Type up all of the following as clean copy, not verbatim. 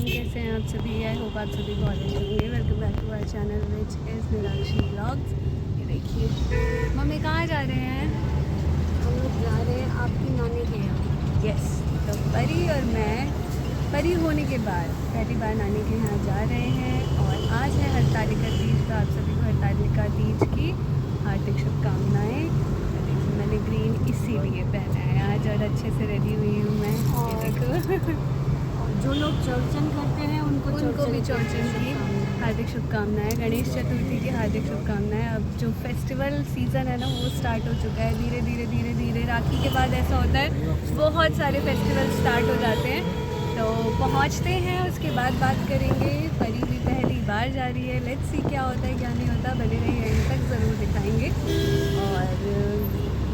Everyone, कैसे हैं आप सभी। आई होप आप सभी बहुत अच्छे होंगे। Welcome back to our channel which is Meenakshi vlogs. ये देखिए मम्मी कहाँ जा रहे हैं। हम लोग जा रहे हैं आपकी नानी के यहाँ। यस, तो परी और मैं परी होने के बाद पहली बार नानी के यहाँ जा रहे हैं। और आज है हरतालिका तीज, तो आप सभी को हरतालिका तीज की हार्दिक शुभकामनाएँ। देखिए मैंने ग्रीन इसीलिए पहना है आज और अच्छे से रेडी हुई हूँ मैं। ये देखो जो लोग चौरचन करते हैं उनको भी चौरचन की हार्दिक शुभकामनाएं। गणेश चतुर्थी की हार्दिक शुभकामनाएं। अब जो फेस्टिवल सीज़न है ना वो स्टार्ट हो चुका है धीरे धीरे धीरे धीरे। राखी के बाद ऐसा होता है बहुत सारे फेस्टिवल स्टार्ट हो जाते हैं, तो पहुंचते हैं उसके बाद बात करेंगे। परी भी पहली बार जा रही है, लेट्स सी क्या होता है क्या नहीं होता। बने रहिए, एंड तक ज़रूर दिखाएंगे। और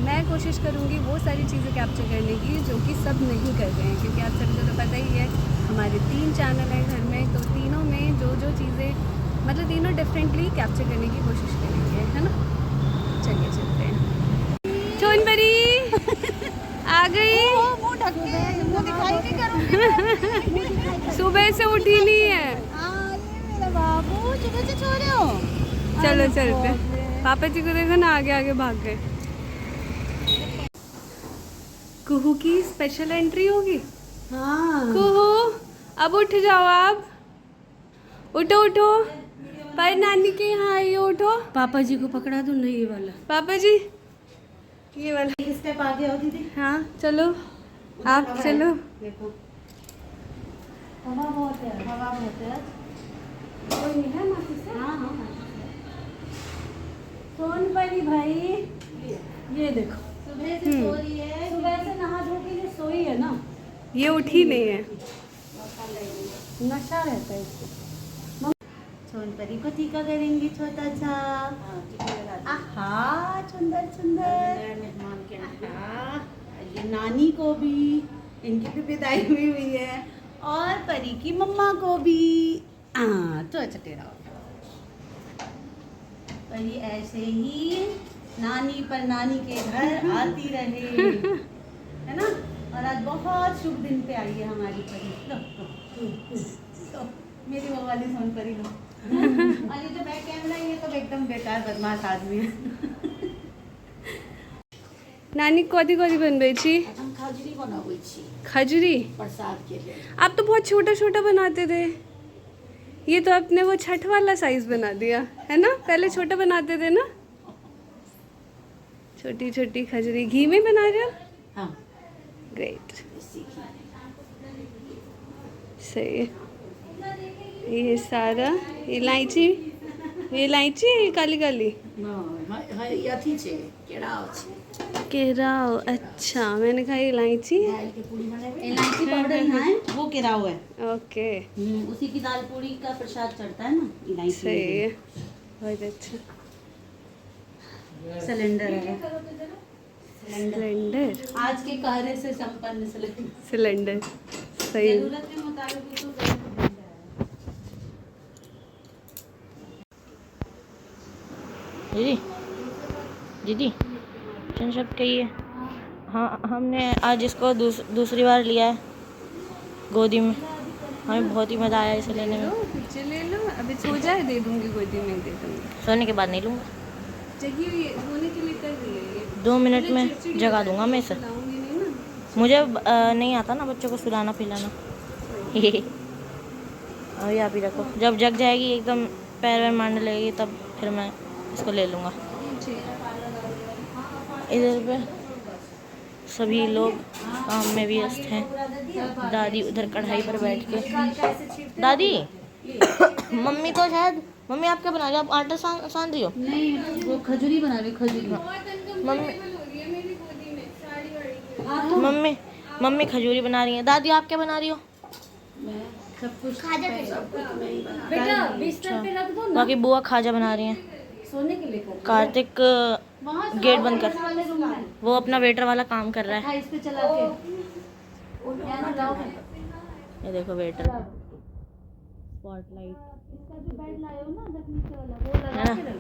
मैं कोशिश करूँगी वो सारी चीज़ें कैप्चर करने की जो कि सब नहीं कर रहे हैं, क्योंकि आप सभी को तो पता ही है हमारे 3 चैनल हैं घर में, तो तीनों में जो जो चीज़ें मतलब तीनों डिफरेंटली कैप्चर करने की कोशिश करेंगे, है ना। चलिए चलते हैं। सोनपरी आ गई। सुबह से उठी नहीं है। बाबू सुबह से सो रहे हो। चलो चलते। पापा जी को देखो ना, आगे आगे भाग गए। कुहू की स्पेशल एंट्री होगी। हाँ कुहू अब उठ जाओ, आप उठो उठो। पर नानी के यहाँ आई हो, उठो। पापा जी को पकड़ा दो। नहीं, ये वाला पापा जी ये वाला एक स्टेप आगे हो दीदी। हाँ चलो आप चलो। देखो हवा बहुत है, हवा बहुत है। कोई नहीं है मासी से। हाँ हाँ सोनपरी भाई, ये देखो सुबह से सो रही है। सुबह से नहा धो के ये सोई है ना, ये उठी नहीं है। नशा रहता है इसको। सोनपरी को टीका करेंगे छोटा सा। आहा सुंदर सुंदर मेहमान के। आहा, ये नानी को भी, इनकी भी विदाई हुई है, और परी की मम्मा को भी। तो अच्छा टेढ़ा हो गया। परी ऐसे ही नानी पर नानी के घर आती रहे, है ना। और आज बहुत शुभ दिन पे आई है हमारी परी। लो, मेरी वो वाली सोनपरी लो। और ये जो बैक कैमरा है ये तो एकदम बेकार बदमाश आदमी है। नानी कथी कथी बनबै छी। हम खजूरी बनाबै छी खजूरी प्रसाद के लिए। आप तो बहुत छोटा छोटा बनाते थे, ये तो आपने वो छठ वाला साइज बना दिया है ना। पहले छोटा बनाते थे ना। छोटी छोटी खजूरी घी में बना रहे हो। हाँ ग्रेट, सही है। ये सारा इलायची, ये इलायची है काली काली। अथी छे केराव छे। केराव, अच्छा मैंने कहा इलायची है। दाल की पूरी बनाए, इलायची पाउडर यहाँ है, वो केराव है। ओके उसी की दाल पूरी का प्रसाद चढ़ता है ना, इलायची। सही है, बहुत अच्छा। सिलेंडर है, सिलेंडर, आज के कार्य से संपन्न सिलेंडर। सिलेंडर सही है। जरूरत के मुताबिक उसको सिलेंडर है। दीदी दीदी सुन सब कहिए। हाँ हमने आज इसको दूसरी बार लिया है गोदी में। हमें बहुत ही मज़ा आया इसे लेने में। पीछे ले लो, अभी सो जाए दे दूंगी, गोदी में दे दूंगी। सोने के बाद नहीं लूँगा, जगह सोने के लिए कर रही है ये। 2 मिनट में जगा दूंगा मैं इसे। लाऊंगी नहीं ना। मुझे नहीं आता ना बच्चों को सुलाना पिलाना। अभी आप ही रखो, जब जग जाएगी एकदम पैर वैर मारने लगेगी तब फिर मैं इसको ले लूँगा। इधर पे सभी लोग काम में व्यस्त हैं। दादी उधर कढ़ाई पर बैठ के। दादी मम्मी तो शायद, मम्मी आप क्या बना रही हो। आप आटा सान रही हो। नहीं, वो खजूरी बना रही, खजूरी। मम्मी मम्मी खजूरी बना रही है। दादी आप क्या बना रही हो। सब कुछ बेटा बिस्तर पे रख दो ना। बाकी बुआ खाजा बना रही हैं। सोने के लिए कर। कार्तिक गेट बंद कर, वाले रूम में वो अपना वेटर वाला काम कर रहा है। इस पे चला के यहाँ लाओ। ये देखो वेटर, स्पॉटलाइट इसका जो बेड लाए हो ना नीचे वाला, वो लगा के रख।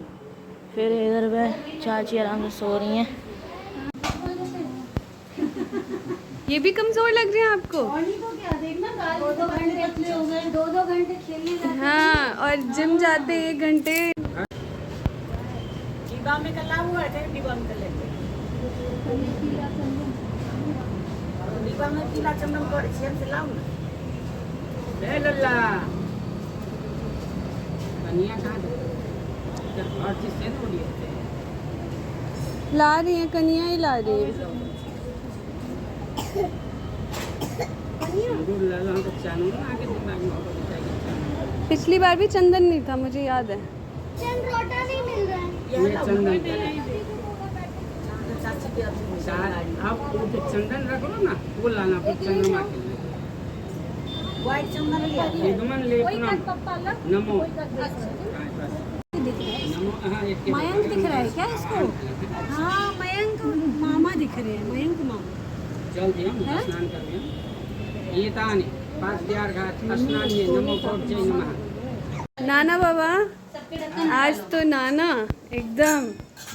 फिर इधर पे चाची आराम से सो रही हैं। ये भी कमजोर लग रहे हैं आपको। और नहीं तो क्या, देखना गाल 2 घंटे पतले हो गए। 2 और जिम जाते 1 घंटे। डिब्बा में कल हुआ है, डिब्बा में कर लेंगे। डिब्बा में पीला चंदन को सेम से लाऊं ना। ले लल्ला कनिया कहाँ गई? हर चीज से थोड़ी होती है। ला रही है कनिया ही ला रही है। सिंदूर ला लो तो चानू ना आके दिमाग में होगा चाहिए। पिछली बार भी चंदन नहीं था, मुझे याद है। चंद्रोटा नहीं मिल रहा है। ये चंदन आप वो जो चंदन रख लो ना, वो लाना फिर चंद्रमा के लिए। व्हाइट चंदन ले दुमन ले अपना नमो। नमो हाँ एक मयंक दिख रहा है क्या इसको? हाँ मयंक मामा दिख रहे हैं, मयंक मामा। चल दिया स्नान कर दिया। ये ताने पांच दियार घाट स्नान ये नमो कोट जय नमः। नाना बाबा आज तो नाना एकदम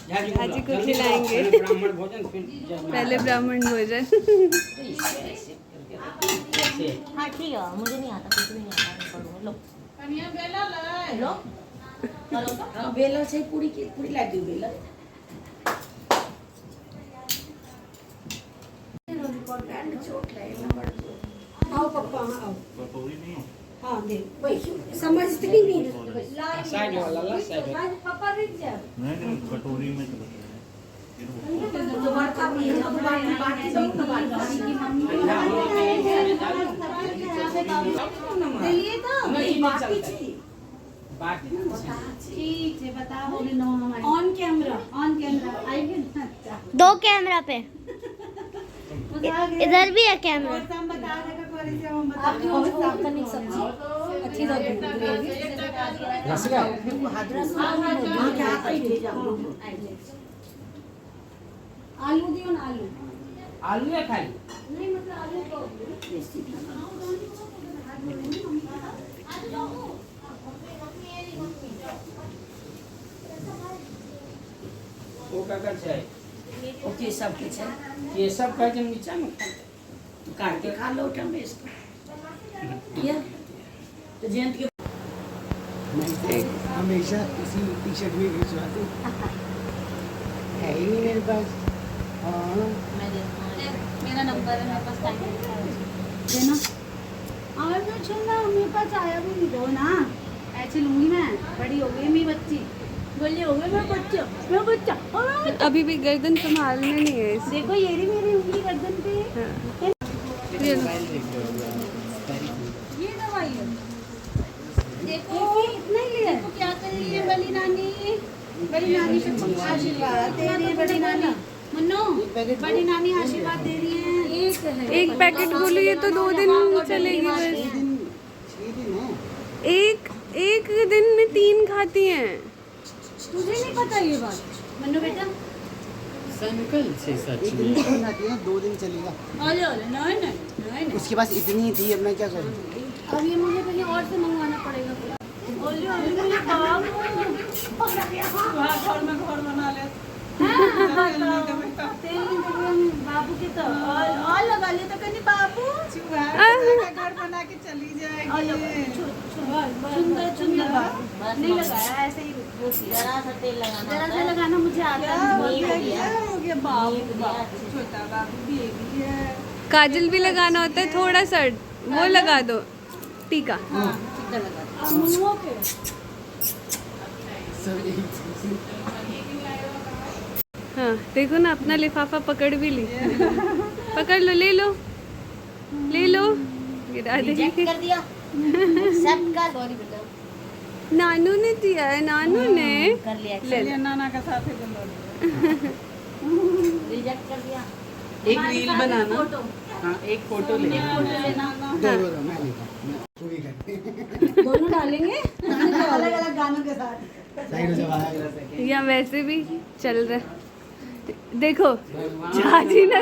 झाजी को खिलाएंगे। ब्राह्मण भोजन फिर पहले ब्राह्मण भोजन। हाँ ठीक है, मुझे नहीं आता, कुछ भी नहीं आता, मैं पढ़ूंगा। लो लो बेला से पूरी की पूरी लागी बेला। आओ पापा आओ। हाँ दे समझते ही नहीं। साइड वाला ला साइड वाला। पापा रुक जा। नहीं कटोरी में तो तो बड़का भी है, तो बाटी दो ना बाटी की मम्मी। चलिए तो बाटी चाहिए। बाटी ठीक है, बताओ ऑन कैमरा आएंगे ना। अच्छा 2 कैमरा पे, इधर भी है कैमरा। हम बता देगा कोरी से हम बता देंगे। सब्जी अच्छी ग्रेवी रसगा आलू दियो ना, आलू आलू है खाली। नहीं मतलब आलू को वो का कर छै ओके सब के छै ये सब का जम नीचा में तो काट के खा लो टम इसको ये तो जेंट के हमेशा इसी टी शर्ट में खिंचवाते है ही नहीं मेरे पास। हाँ मेरा नंबर है, मेरे पास टाइम देना। और जो छुना मेरे पास आया भी नहीं दो ना, ऐसे लूंगी मैं। बड़ी हो गई मेरी बच्ची, बोली हो गई मैं बच्चा और अभी भी गर्दन संभालने नहीं है इसे। देखो ये रही मेरी उंगली गर्दन पे। ये ये दवाई है, देखो इतना ही लिया। देखो क्या कर रही है बड़ी नानी से आशीर्वाद दे रही है। बड़ी नानी मन्नो, बड़ी नानी आशीर्वाद दे रही है। एक पैकेट बोलो, ये तो 2 दिन चलेगी बस। एक दिन में 3 खाती हैं। तुझे नहीं पता ये बात मन्नो बेटा? संकल से सच में आती है 2 दिन चलेगा। ओले नहीं उसके पास इतनी थी, अब मैं क्या करूँ? अब ये मुझे कहीं और से मंगवाना पड़ेगा। ओले मुझे बाप घर बना ले। बाबू के तो और लगा ले तो कहीं बाबू घर बना के चली जाएगी। सुंदर बाबू नहीं लगाया, ऐसे ही जरा सा तेल लगाना जरा होता सा है। लगाना मुझे आता नींव है। दिया। छोटा बाबू बेबी है। काजल भी लगाना होता है, थोड़ा सा वो लगा दो टीका। और मुनुओं पे सब एक हाँ देखो ना, अपना लिफाफा पकड़ भी ली। पकड़ लो, ले लो गिरा रिजेक्ट देगी। कर दिया। एक्सेप्ट कर। सॉरी बेटा, नानू ने दिया है, नानू ने कर लिया। ले लो। नाना का साथ है। रिजेक्ट कर दिया। एक रील बनाना। हाँ एक फोटो ले दोनों मैं लेता पूरी करते दोनों डालेंगे अलग अलग गानों के साथ। साइड हो जाओ। या वैसे भी चल रहा है। देखो झाजी ना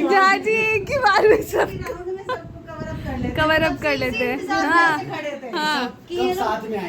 झाजी एक ही बार में सब कवर अप कर लेते हैं। हाँ हाँ सब साथ में आए।